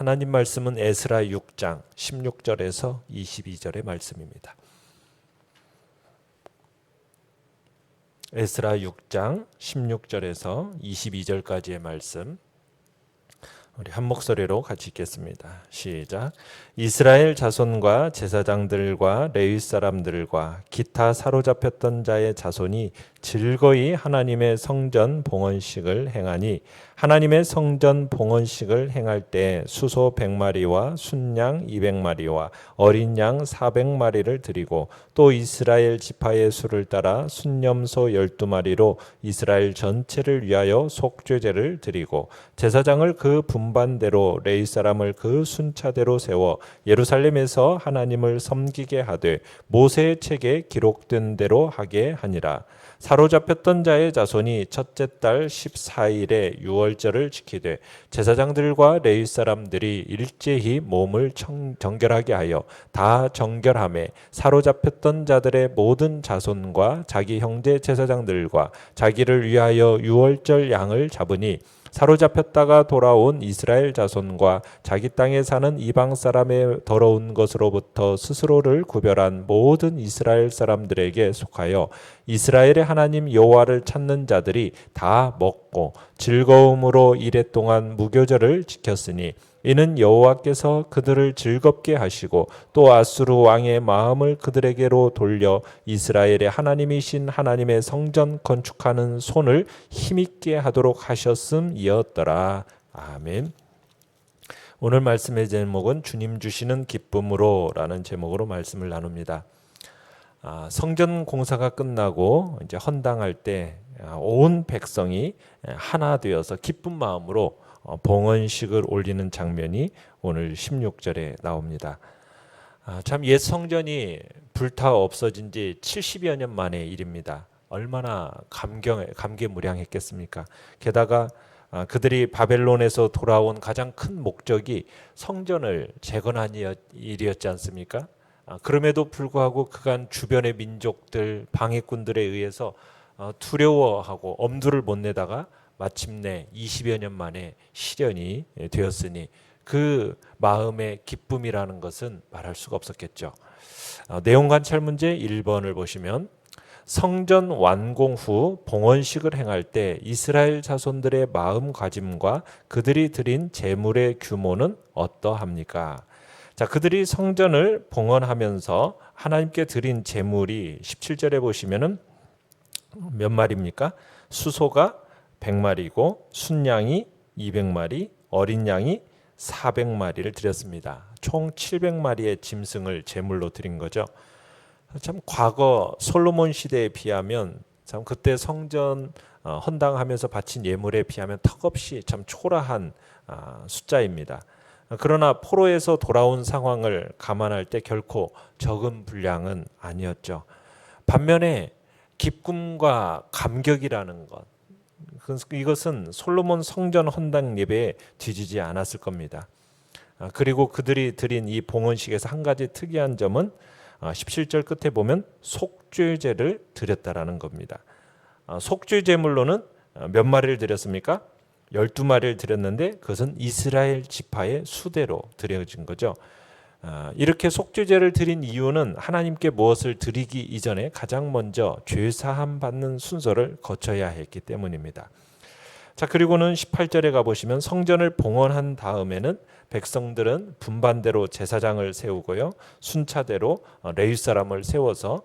하나님 말씀은 에스라 6장 16절에서 22절의 말씀입니다. 에스라 6장 16절에서 22절까지의 말씀, 우리 한 목소리로 같이 읽겠습니다. 시작. 이스라엘 자손과 제사장들과 레위 사람들과 기타 사로잡혔던 자의 자손이 즐거이 하나님의 성전 봉헌식을 행하니 하나님의 성전 봉헌식을 행할 때 수소 100마리와 순양 200마리와 어린 양 400마리를 드리고 또 이스라엘 지파의 수를 따라 순염소 12마리로 이스라엘 전체를 위하여 속죄제를 드리고 제사장을 그 분반대로 레위 사람을 그 순차대로 세워 예루살렘에서 하나님을 섬기게 하되 모세의 책에 기록된 대로 하게 하니라. 사로잡혔던 자의 자손이 첫째 달 14일에 유월절을 지키되 제사장들과 레위 사람들이 일제히 몸을 정결하게 하여 다 정결하매 사로잡혔던 자들의 모든 자손과 자기 형제 제사장들과 자기를 위하여 유월절 양을 잡으니 사로잡혔다가 돌아온 이스라엘 자손과 자기 땅에 사는 이방 사람의 더러운 것으로부터 스스로를 구별한 모든 이스라엘 사람들에게 속하여 이스라엘의 하나님 여호와를 찾는 자들이 다 먹고 즐거움으로 이랫동안 무교절을 지켰으니 이는 여호와께서 그들을 즐겁게 하시고 또 아수르 왕의 마음을 그들에게로 돌려 이스라엘의 하나님이신 하나님의 성전 건축하는 손을 힘있게 하도록 하셨음이었더라. 아멘. 오늘 말씀의 제목은 주님 주시는 기쁨으로 라는 제목으로 말씀을 나눕니다. 성전 공사가 끝나고 이제 헌당할 때 온 백성이 하나 되어서 기쁜 마음으로 봉헌식을 올리는 장면이 오늘 16절에 나옵니다. 참 옛 성전이 불타 없어진 지 70여 년 만의 일입니다. 얼마나 감개무량했겠습니까? 게다가 그들이 바벨론에서 돌아온 가장 큰 목적이 성전을 재건한 일이었지 않습니까? 그럼에도 불구하고 그간 주변의 민족들, 방해꾼들에 의해서 두려워하고 엄두를 못 내다가 마침내 20여 년 만에 실현이 되었으니 그 마음의 기쁨이라는 것은 말할 수가 없었겠죠. 내용 관찰 문제 1번을 보시면 성전 완공 후 봉헌식을 행할 때 이스라엘 자손들의 마음가짐과 그들이 드린 제물의 규모는 어떠합니까? 자, 그들이 성전을 봉헌하면서 하나님께 드린 제물이 17절에 보시면은 몇 마리입니까? 수소가 100마리고 순양이 200마리, 어린 양이 400마리를 드렸습니다. 총 700마리의 짐승을 제물로 드린 거죠. 참 과거 솔로몬 시대에 비하면 참 그때 성전 헌당하면서 바친 예물에 비하면 턱없이 참 초라한 숫자입니다. 그러나 포로에서 돌아온 상황을 감안할 때 결코 적은 분량은 아니었죠. 반면에 기쁨과 감격이라는 것, 이것은 솔로몬 성전 헌당 예배에 뒤지지 않았을 겁니다. 그리고 그들이 드린 이 봉헌식에서 한 가지 특이한 점은 17절 끝에 보면 속죄제를 드렸다라는 겁니다. 속죄 제물로는 몇 마리를 드렸습니까? 12마리를 드렸는데 그것은 이스라엘 지파의 수대로 드려진 거죠. 이렇게 속죄제를 드린 이유는 하나님께 무엇을 드리기 이전에 가장 먼저 죄사함 받는 순서를 거쳐야 했기 때문입니다. 자, 그리고는 18절에 가보시면 성전을 봉헌한 다음에는 백성들은 분반대로 제사장을 세우고요, 순차대로 레위 사람을 세워서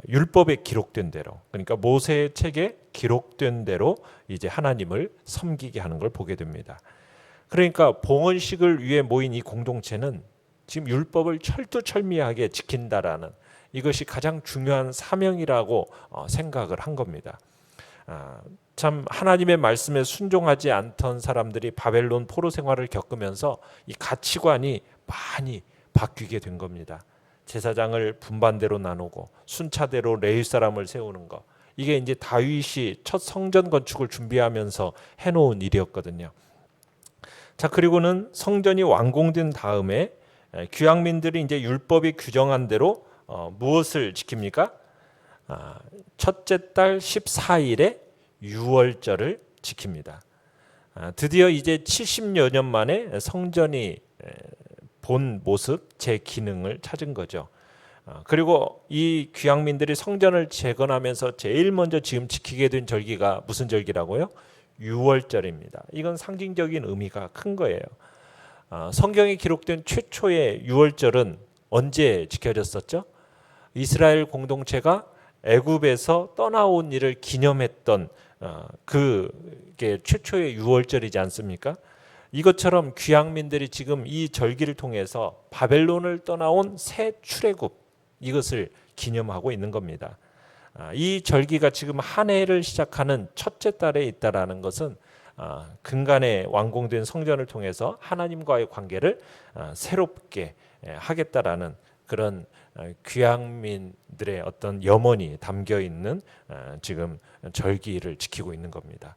율법에 기록된 대로, 그러니까 모세의 책에 기록된 대로 이제 하나님을 섬기게 하는 걸 보게 됩니다. 그러니까 봉헌식을 위해 모인 이 공동체는 지금 율법을 철두철미하게 지킨다라는 이것이 가장 중요한 사명이라고 생각을 한 겁니다. 참 하나님의 말씀에 순종하지 않던 사람들이 바벨론 포로 생활을 겪으면서 이 가치관이 많이 바뀌게 된 겁니다. 제사장을 분반대로 나누고 순차대로 레위 사람을 세우는 거, 이게 이제 다윗이 첫 성전 건축을 준비하면서 해놓은 일이었거든요. 자, 그리고는 성전이 완공된 다음에 귀향민들이 이제 율법이 규정한 대로 무엇을 지킵니까? 첫째 달 14일에 유월절을 지킵니다. 드디어 이제 70여 년 만에 성전이 본 모습, 제 기능을 찾은 거죠. 그리고 이 귀향민들이 성전을 재건하면서 제일 먼저 지금 지키게 된 절기가 무슨 절기라고요? 유월절입니다. 이건 상징적인 의미가 큰 거예요. 성경에 기록된 최초의 유월절은 언제 지켜졌었죠? 이스라엘 공동체가 애굽에서 떠나온 일을 기념했던 그게 최초의 유월절이지 않습니까? 이것처럼 귀향민들이 지금 이 절기를 통해서 바벨론을 떠나온 새 출애굽, 이것을 기념하고 있는 겁니다. 이 절기가 지금 한 해를 시작하는 첫째 달에 있다라는 것은 근간에 완공된 성전을 통해서 하나님과의 관계를 새롭게 하겠다라는 그런 귀향민들의 어떤 염원이 담겨 있는 지금 절기를 지키고 있는 겁니다.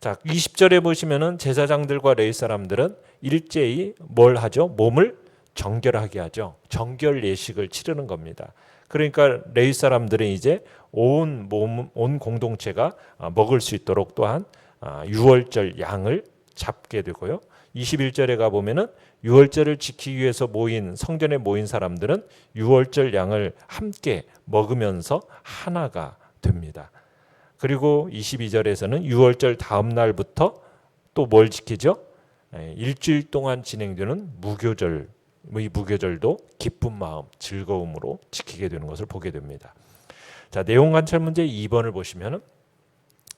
자, 20절에 보시면은 제사장들과 레위 사람들은 일제히 뭘 하죠? 몸을 정결하게 하죠. 정결 예식을 치르는 겁니다. 그러니까 레위 사람들은 이제 온 공동체가 먹을 수 있도록 또한 유월절 양을 잡게 되고요. 21절에 가 보면은 유월절을 지키기 위해서 성전에 모인 사람들은 유월절 양을 함께 먹으면서 하나가 됩니다. 그리고 22절에서는 유월절 다음 날부터 또 뭘 지키죠? 일주일 동안 진행되는 무교절, 이 무교절도 기쁜 마음, 즐거움으로 지키게 되는 것을 보게 됩니다. 자, 내용 관찰 문제 2번을 보시면은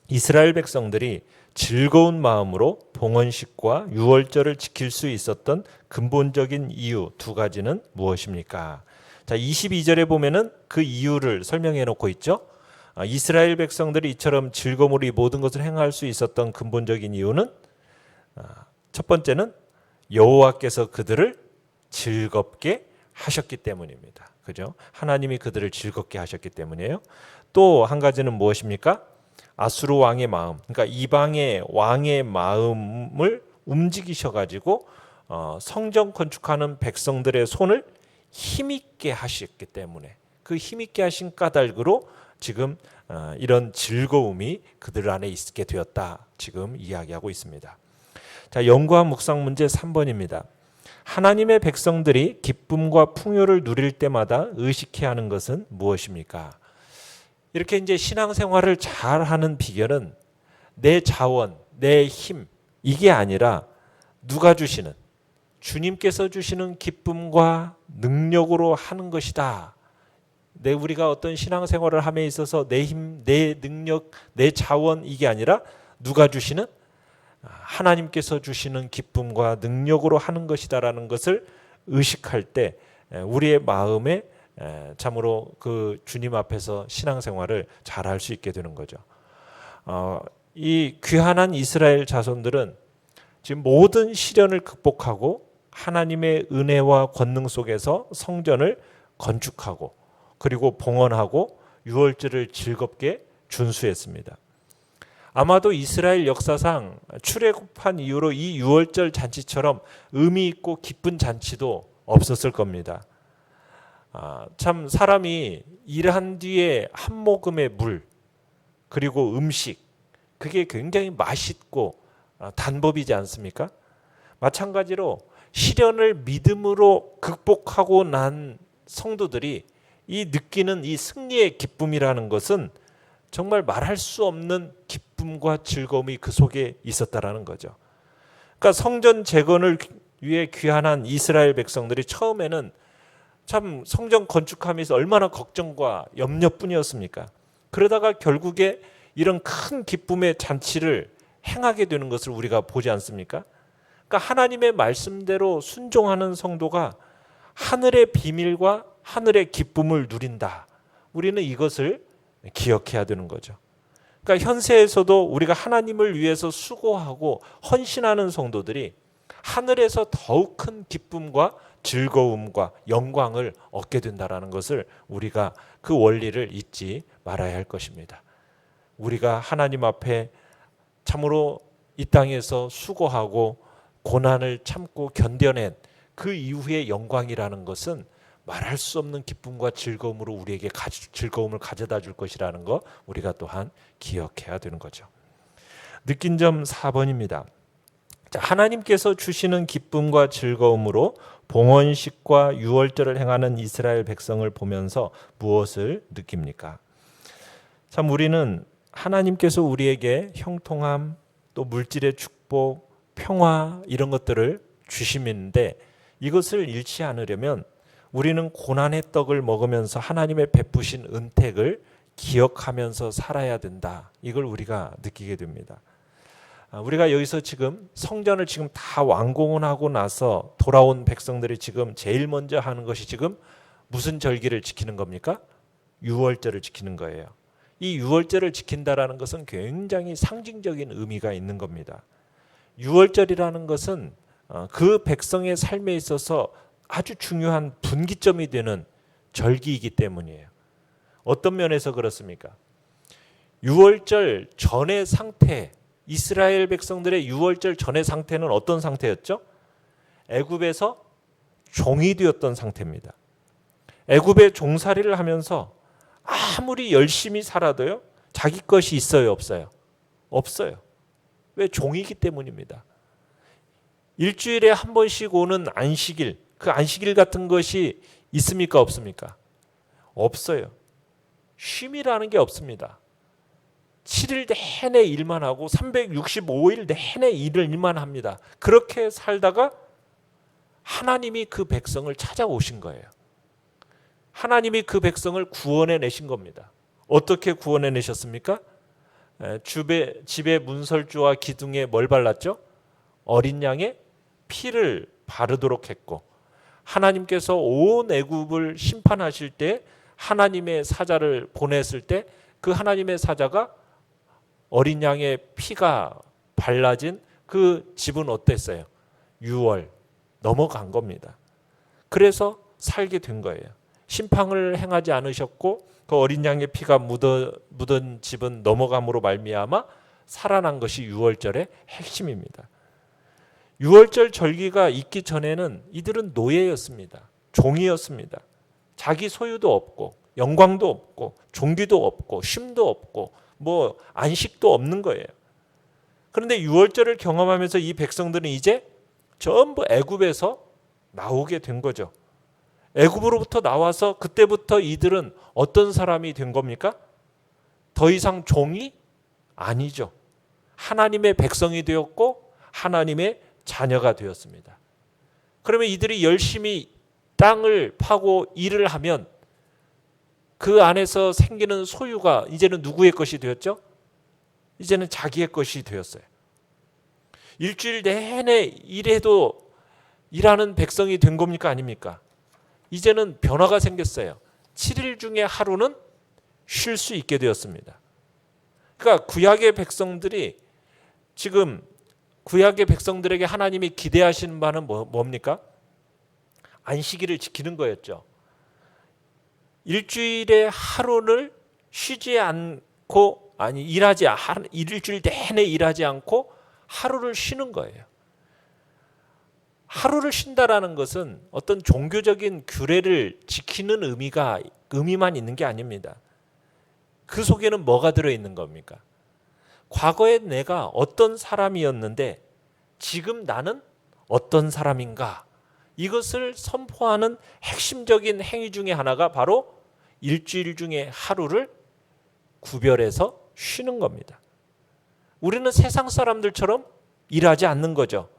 이스라엘 백성들이 즐거운 마음으로 봉헌식과 유월절을 지킬 수 있었던 근본적인 이유 두 가지는 무엇입니까? 자, 22절에 보면은 그 이유를 설명해 놓고 있죠. 이스라엘 백성들이 이처럼 즐거움으로 이 모든 것을 행할 수 있었던 근본적인 이유는 첫 번째는 여호와께서 그들을 즐겁게 하셨기 때문입니다. 그죠? 하나님이 그들을 즐겁게 하셨기 때문이에요. 또 한 가지는 무엇입니까? 아수르 왕의 마음, 그러니까 이방의 왕의 마음을 움직이셔가지고 성전 건축하는 백성들의 손을 힘있게 하셨기 때문에 그 힘있게 하신 까닭으로 지금 이런 즐거움이 그들 안에 있게 되었다. 지금 이야기하고 있습니다. 자, 연구와 묵상 문제 3번입니다. 하나님의 백성들이 기쁨과 풍요를 누릴 때마다 의식해야 하는 것은 무엇입니까? 이렇게 이제 신앙생활을 잘하는 비결은 내 자원, 내 힘, 이게 아니라 누가 주시는, 주님께서 주시는 기쁨과 능력으로 하는 것이다. 우리가 어떤 신앙생활을 함에 있어서 내 힘, 내 능력, 내 자원, 이게 아니라 누가 주시는, 하나님께서 주시는 기쁨과 능력으로 하는 것이다라는 것을 의식할 때 우리의 마음에 참으로 그 주님 앞에서 신앙생활을 잘할 수 있게 되는 거죠. 이 귀한한 이스라엘 자손들은 지금 모든 시련을 극복하고 하나님의 은혜와 권능 속에서 성전을 건축하고 그리고 봉헌하고 유월절을 즐겁게 준수했습니다. 아마도 이스라엘 역사상 출애굽한 이후로 이 유월절 잔치처럼 의미 있고 기쁜 잔치도 없었을 겁니다. 참 사람이 일한 뒤에 한 모금의 물 그리고 음식, 그게 굉장히 맛있고 단법이지 않습니까? 마찬가지로 시련을 믿음으로 극복하고 난 성도들이 이 느끼는 이 승리의 기쁨이라는 것은 정말 말할 수 없는 기쁨과 즐거움이 그 속에 있었다라는 거죠. 그러니까 성전 재건을 위해 귀환한 이스라엘 백성들이 처음에는 참 성전 건축하면서 얼마나 걱정과 염려뿐이었습니까? 그러다가 결국에 이런 큰 기쁨의 잔치를 행하게 되는 것을 우리가 보지 않습니까? 그러니까 하나님의 말씀대로 순종하는 성도가 하늘의 비밀과 하늘의 기쁨을 누린다. 우리는 이것을 기억해야 되는 거죠. 그러니까 현세에서도 우리가 하나님을 위해서 수고하고 헌신하는 성도들이 하늘에서 더욱 큰 기쁨과 즐거움과 영광을 얻게 된다라는 것을 우리가 그 원리를 잊지 말아야 할 것입니다. 우리가 하나님 앞에 참으로 이 땅에서 수고하고 고난을 참고 견뎌낸 그 이후의 영광이라는 것은 말할 수 없는 기쁨과 즐거움으로 우리에게 즐거움을 가져다 줄 것이라는 거 우리가 또한 기억해야 되는 거죠. 느낀 점 4번입니다. 하나님께서 주시는 기쁨과 즐거움으로 봉헌식과 유월절을 행하는 이스라엘 백성을 보면서 무엇을 느낍니까? 참 우리는 하나님께서 우리에게 형통함, 또 물질의 축복, 평화 이런 것들을 주시는데 이것을 잃지 않으려면 우리는 고난의 떡을 먹으면서 하나님의 베푸신 은택을 기억하면서 살아야 된다. 이걸 우리가 느끼게 됩니다. 우리가 여기서 지금 성전을 지금 다 완공을 하고 나서 돌아온 백성들이 지금 제일 먼저 하는 것이 지금 무슨 절기를 지키는 겁니까? 유월절을 지키는 거예요. 이 유월절을 지킨다라는 것은 굉장히 상징적인 의미가 있는 겁니다. 유월절이라는 것은 그 백성의 삶에 있어서 아주 중요한 분기점이 되는 절기이기 때문이에요. 어떤 면에서 그렇습니까? 유월절 전의 상태, 이스라엘 백성들의 유월절 전의 상태는 어떤 상태였죠? 애굽에서 종이 되었던 상태입니다. 애굽의 종살이를 하면서 아무리 열심히 살아도요, 자기 것이 있어요, 없어요? 없어요. 왜? 종이기 때문입니다. 일주일에 한 번씩 오는 안식일, 그 안식일 같은 것이 있습니까, 없습니까? 없어요. 쉼이라는 게 없습니다. 7일 내내 일만 하고 365일 내내 일만 합니다. 그렇게 살다가 하나님이 그 백성을 찾아오신 거예요. 하나님이 그 백성을 구원해 내신 겁니다. 어떻게 구원해 내셨습니까? 집에 문설주와 기둥에 뭘 발랐죠? 어린 양의 피를 바르도록 했고, 하나님께서 온 애굽을 심판하실 때 하나님의 사자를 보냈을 때 그 하나님의 사자가 어린 양의 피가 발라진 그 집은 어땠어요? 6월 넘어간 겁니다. 그래서 살게 된 거예요. 심판을 행하지 않으셨고 그 어린 양의 피가 묻은 집은 넘어감으로 말미암아 살아난 것이 유월절의 핵심입니다. 유월절 절기가 있기 전에는 이들은 노예였습니다. 종이었습니다. 자기 소유도 없고 영광도 없고 종기도 없고 쉼도 없고 뭐 안식도 없는 거예요. 그런데 유월절을 경험하면서 이 백성들은 이제 전부 애굽에서 나오게 된 거죠. 애굽으로부터 나와서 그때부터 이들은 어떤 사람이 된 겁니까? 더 이상 종이 아니죠. 하나님의 백성이 되었고 하나님의 자녀가 되었습니다. 그러면 이들이 열심히 땅을 파고 일을 하면 그 안에서 생기는 소유가 이제는 누구의 것이 되었죠? 이제는 자기의 것이 되었어요. 일주일 내내 일해도 일하는 백성이 된 겁니까? 아닙니까? 이제는 변화가 생겼어요. 7일 중에 하루는 쉴 수 있게 되었습니다. 그러니까 구약의 백성들이 지금 구약의 백성들에게 하나님이 기대하시는 바는 뭡니까? 안식일을 지키는 거였죠. 일주일에 하루를 쉬지 않고 일주일 내내 일하지 않고 하루를 쉬는 거예요. 하루를 쉰다라는 것은 어떤 종교적인 규례를 지키는 의미만 있는 게 아닙니다. 그 속에는 뭐가 들어있는 겁니까? 과거에 내가 어떤 사람이었는데 지금 나는 어떤 사람인가? 이것을 선포하는 핵심적인 행위 중에 하나가 바로 일주일 중에 하루를 구별해서 쉬는 겁니다. 우리는 세상 사람들처럼 일하지 않는 거죠.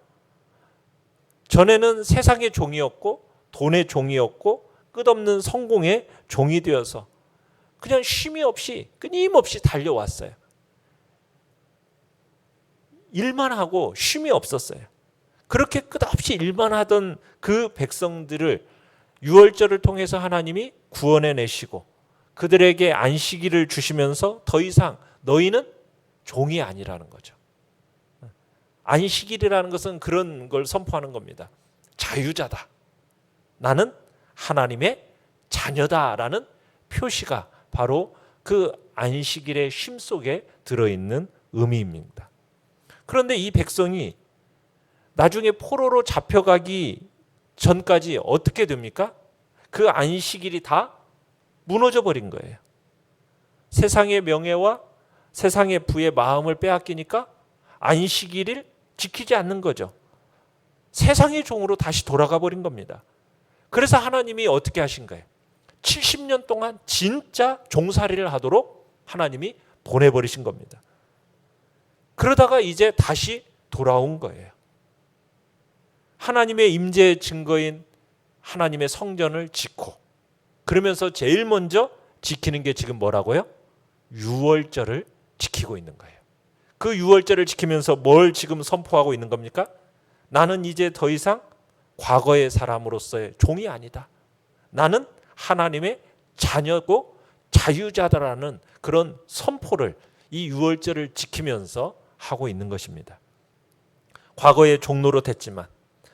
전에는 세상의 종이었고 돈의 종이었고 끝없는 성공의 종이 되어서 그냥 쉼이 없이 끊임없이 달려왔어요. 일만 하고 쉼이 없었어요. 그렇게 끝없이 일만 하던 그 백성들을 유월절을 통해서 하나님이 구원해 내시고 그들에게 안식일을 주시면서 더 이상 너희는 종이 아니라는 거죠. 안식일이라는 것은 그런 걸 선포하는 겁니다. 자유자다. 나는 하나님의 자녀다라는 표시가 바로 그 안식일의 쉼 속에 들어있는 의미입니다. 그런데 이 백성이 나중에 포로로 잡혀가기 전까지 어떻게 됩니까? 그 안식일이 다 무너져 버린 거예요. 세상의 명예와 세상의 부의 마음을 빼앗기니까 안식일을 지키지 않는 거죠. 세상의 종으로 다시 돌아가 버린 겁니다. 그래서 하나님이 어떻게 하신 거예요? 70년 동안 진짜 종살이를 하도록 하나님이 보내버리신 겁니다. 그러다가 이제 다시 돌아온 거예요. 하나님의 임재의 증거인 하나님의 성전을 짓고, 그러면서 제일 먼저 지키는 게 지금 뭐라고요? 유월절을 지키고 있는 거예요. 그 유월절을 지키면서 뭘 지금 선포하고 있는 겁니까? 나는 이제 더 이상 과거의 사람으로서의 종이 아니다. 나는 하나님의 자녀고 자유자다라는 그런 선포를 이 유월절을 지키면서 하고 있는 것입니다. 과거의 종로로 됐지만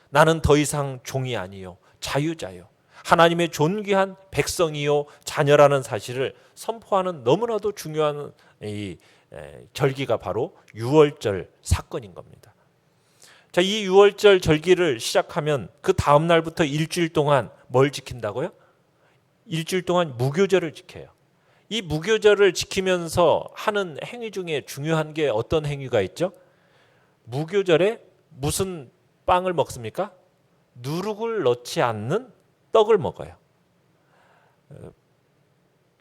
나는 더 이상 종이 아니요 자유자요, 하나님의 존귀한 백성이요 자녀라는 사실을 선포하는 너무나도 중요한 이 절기가 바로 유월절 사건인 겁니다. 자, 이 유월절 절기를 시작하면 그 다음 날부터 일주일 동안 뭘 지킨다고요? 일주일 동안 무교절을 지켜요. 이 무교절을 지키면서 하는 행위 중에 중요한 게 어떤 행위가 있죠? 무교절에 무슨 빵을 먹습니까? 누룩을 넣지 않는 떡을 먹어요.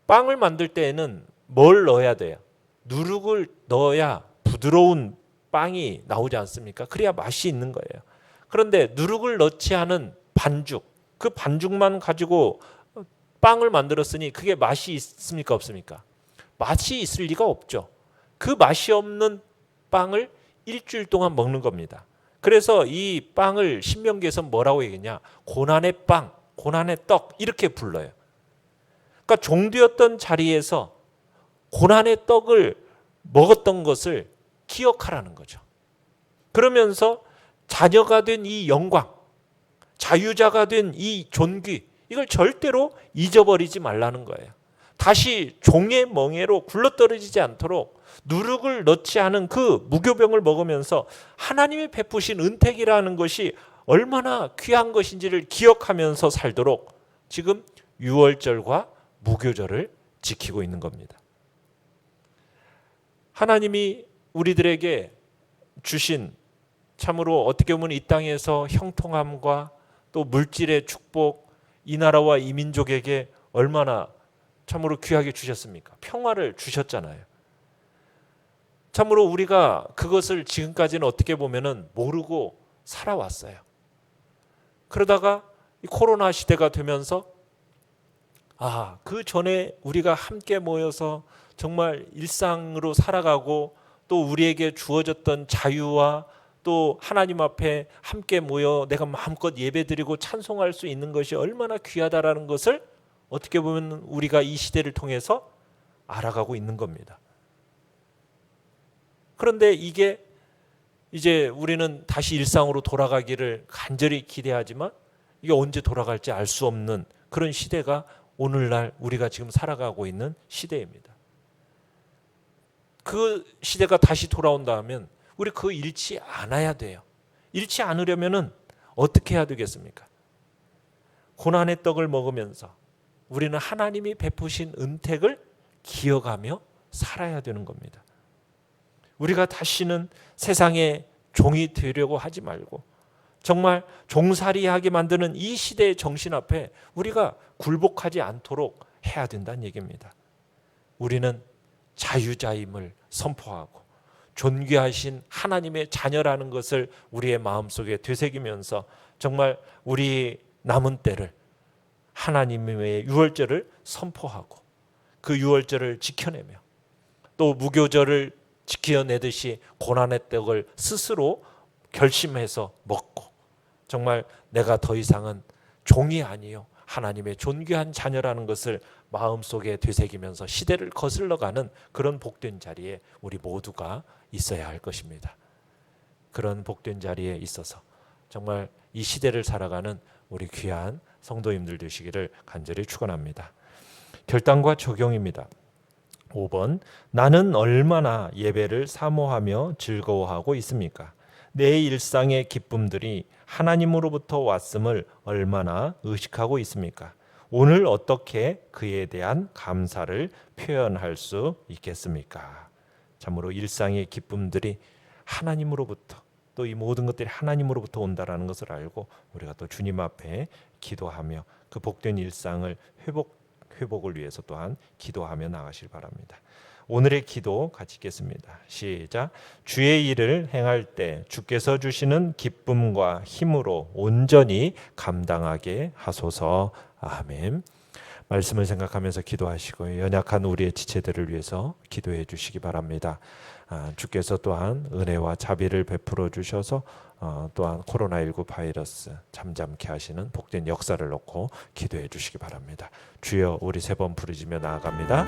빵을 만들 때에는 뭘 넣어야 돼요? 누룩을 넣어야 부드러운 빵이 나오지 않습니까? 그래야 맛이 있는 거예요. 그런데 누룩을 넣지 않은 반죽, 그 반죽만 가지고 빵을 만들었으니 그게 맛이 있습니까? 없습니까? 맛이 있을 리가 없죠. 그 맛이 없는 빵을 일주일 동안 먹는 겁니다. 그래서 이 빵을 신명기에서 뭐라고 얘기했냐? 고난의 빵, 고난의 떡 이렇게 불러요. 그러니까 종되었던 자리에서 고난의 떡을 먹었던 것을 기억하라는 거죠. 그러면서 자녀가 된 이 영광, 자유자가 된 이 존귀, 이걸 절대로 잊어버리지 말라는 거예요. 다시 종의 멍에로 굴러떨어지지 않도록 누룩을 넣지 않은 그 무교병을 먹으면서 하나님이 베푸신 은택이라는 것이 얼마나 귀한 것인지를 기억하면서 살도록 지금 유월절과 무교절을 지키고 있는 겁니다. 하나님이 우리들에게 주신, 참으로 어떻게 보면 이 땅에서 형통함과 또 물질의 축복, 이 나라와 이 민족에게 얼마나 참으로 귀하게 주셨습니까? 평화를 주셨잖아요. 참으로 우리가 그것을 지금까지는 어떻게 보면은 모르고 살아왔어요. 그러다가 이 코로나 시대가 되면서 그 전에 우리가 함께 모여서 정말 일상으로 살아가고 또 우리에게 주어졌던 자유와 또 하나님 앞에 함께 모여 내가 마음껏 예배드리고 찬송할 수 있는 것이 얼마나 귀하다라는 것을 어떻게 보면 우리가 이 시대를 통해서 알아가고 있는 겁니다. 그런데 이게 이제 우리는 다시 일상으로 돌아가기를 간절히 기대하지만 이게 언제 돌아갈지 알 수 없는 그런 시대가 오늘날 우리가 지금 살아가고 있는 시대입니다. 그 시대가 다시 돌아온다 하면 우리 그거 잃지 않아야 돼요. 잃지 않으려면 어떻게 해야 되겠습니까? 고난의 떡을 먹으면서 우리는 하나님이 베푸신 은택을 기억하며 살아야 되는 겁니다. 우리가 다시는 세상의 종이 되려고 하지 말고 정말 종살이하게 만드는 이 시대의 정신 앞에 우리가 굴복하지 않도록 해야 된다는 얘기입니다. 우리는 자유자임을 선포하고 존귀하신 하나님의 자녀라는 것을 우리의 마음속에 되새기면서 정말 우리 남은 때를 하나님의 유월절을 선포하고 그 유월절을 지켜내며 또 무교절을 지켜내듯이 고난의 떡을 스스로 결심해서 먹고 정말 내가 더 이상은 종이 아니요 하나님의 존귀한 자녀라는 것을 마음속에 되새기면서 시대를 거슬러가는 그런 복된 자리에 우리 모두가 있어야 할 것입니다. 그런 복된 자리에 있어서 정말 이 시대를 살아가는 우리 귀한 성도님들 되시기를 간절히 축원합니다. 결단과 적용입니다. 5번, 나는 얼마나 예배를 사모하며 즐거워하고 있습니까? 내 일상의 기쁨들이 하나님으로부터 왔음을 얼마나 의식하고 있습니까? 오늘 어떻게 그에 대한 감사를 표현할 수 있겠습니까? 참으로 일상의 기쁨들이 하나님으로부터, 또 이 모든 것들이 하나님으로부터 온다라는 것을 알고 우리가 또 주님 앞에 기도하며 그 복된 일상을 회복을 위해서 또한 기도하며 나가실 바랍니다. 오늘의 기도 같이 읽겠습니다. 시작. 주의 일을 행할 때 주께서 주시는 기쁨과 힘으로 온전히 감당하게 하소서. 아멘. 말씀을 생각하면서 기도하시고 연약한 우리의 지체들을 위해서 기도해 주시기 바랍니다. 주께서 또한 은혜와 자비를 베풀어 주셔서 또한 코로나19 바이러스 잠잠케 하시는 복된 역사를 놓고 기도해 주시기 바랍니다. 주여, 우리 세 번 부르짖며 나아갑니다.